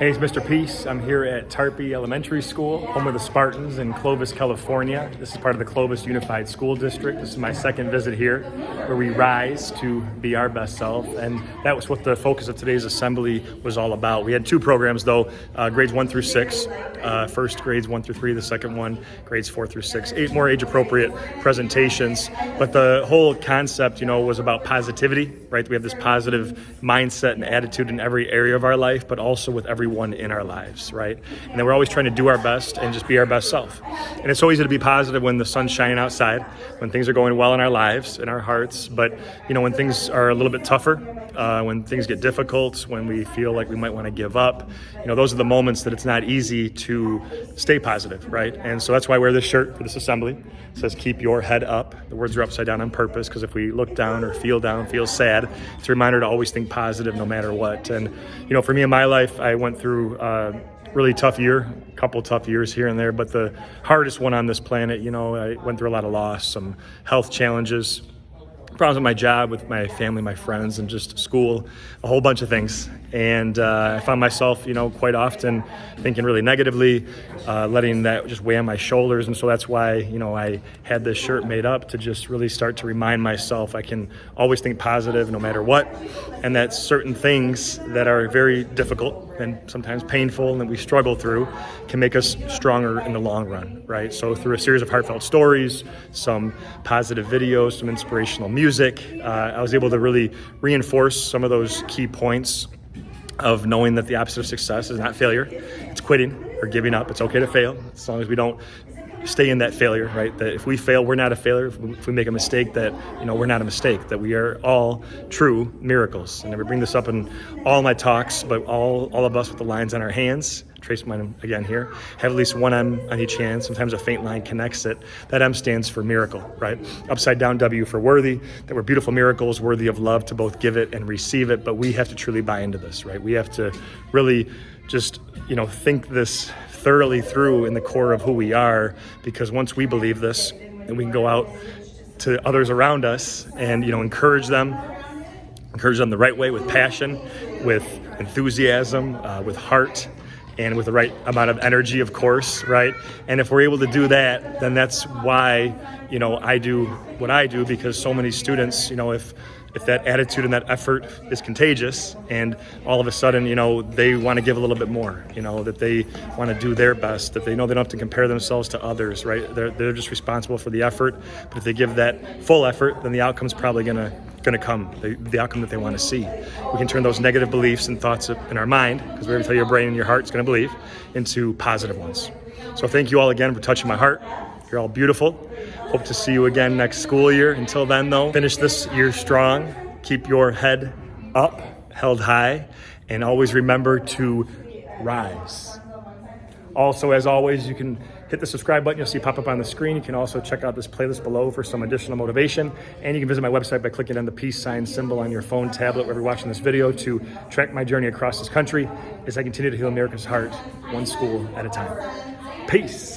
Hey, it's Mr. Peace. I'm here at Tarpey Elementary School, home of the Spartans in Clovis, California. This is part of the Clovis Unified School District. This is my second visit here, where we rise to be our best self. And that was what the focus of today's assembly was all about. We had two programs, though, grades 1 through 6. First, grades 1 through 3. The second one, grades 4 through 6. 8 more age-appropriate presentations. But the whole concept, was about positivity, right? We have this positive mindset and attitude in every area of our life, but also with everyone in our lives, right? And then we're always trying to do our best and just be our best self. And it's so easy to be positive when the sun's shining outside, when things are going well in our lives, in our hearts. But, when things are a little bit tougher, when things get difficult, when we feel like we might want to give up, those are the moments that it's not easy to stay positive, right? And so that's why I wear this shirt for this assembly. It says, keep your head up. The words are upside down on purpose, because if we look down or feel down, feel sad, it's a reminder to always think positive no matter what. And, for me in my life, I went through a really tough year, a couple tough years here and there, but the hardest one on this planet, I went through a lot of loss, some health challenges, problems with my job, with my family, my friends, and just school, a whole bunch of things. And I found myself, quite often thinking really negatively, letting that just weigh on my shoulders. And so that's why, I had this shirt made up to just really start to remind myself I can always think positive no matter what. And that certain things that are very difficult and sometimes painful and that we struggle through can make us stronger in the long run, right? So through a series of heartfelt stories, some positive videos, some inspirational music, I was able to really reinforce some of those key points of knowing that the opposite of success is not failure. It's quitting or giving up. It's okay to fail as long as we don't stay in that failure, right? That if we fail, we're not a failure. If we make a mistake, that, we're not a mistake, that we are all true miracles. And I bring this up in all my talks, but all of us with the lines on our hands, trace mine again here, have at least one M on each hand. Sometimes a faint line connects it. That M stands for miracle, right? Upside down W for worthy, that we're beautiful miracles, worthy of love to both give it and receive it. But we have to truly buy into this, right? We have to really just, think this thoroughly through in the core of who we are, because once we believe this, then we can go out to others around us and, encourage them the right way, with passion, with enthusiasm, with heart, and with the right amount of energy, of course, right? And if we're able to do that, then that's why, I do what I do, because so many students, if that attitude and that effort is contagious, and all of a sudden, they want to give a little bit more, that they want to do their best, that they know they don't have to compare themselves to others, right? They're just responsible for the effort. But if they give that full effort, then the outcome's probably going to come, the outcome that they want to see. We can turn those negative beliefs and thoughts in our mind, because whatever you tell your brain and your heart is going to believe, into positive ones. So thank you all again for touching my heart. You're all beautiful. Hope to see you again next school year. Until then, though, finish this year strong. Keep your head up, held high, and always remember to rise. Also, as always, you can hit the subscribe button. You'll see pop up on the screen. You can also check out this playlist below for some additional motivation. And you can visit my website by clicking on the peace sign symbol on your phone, tablet, wherever you're watching this video, to track my journey across this country as I continue to heal America's heart, one school at a time. Peace.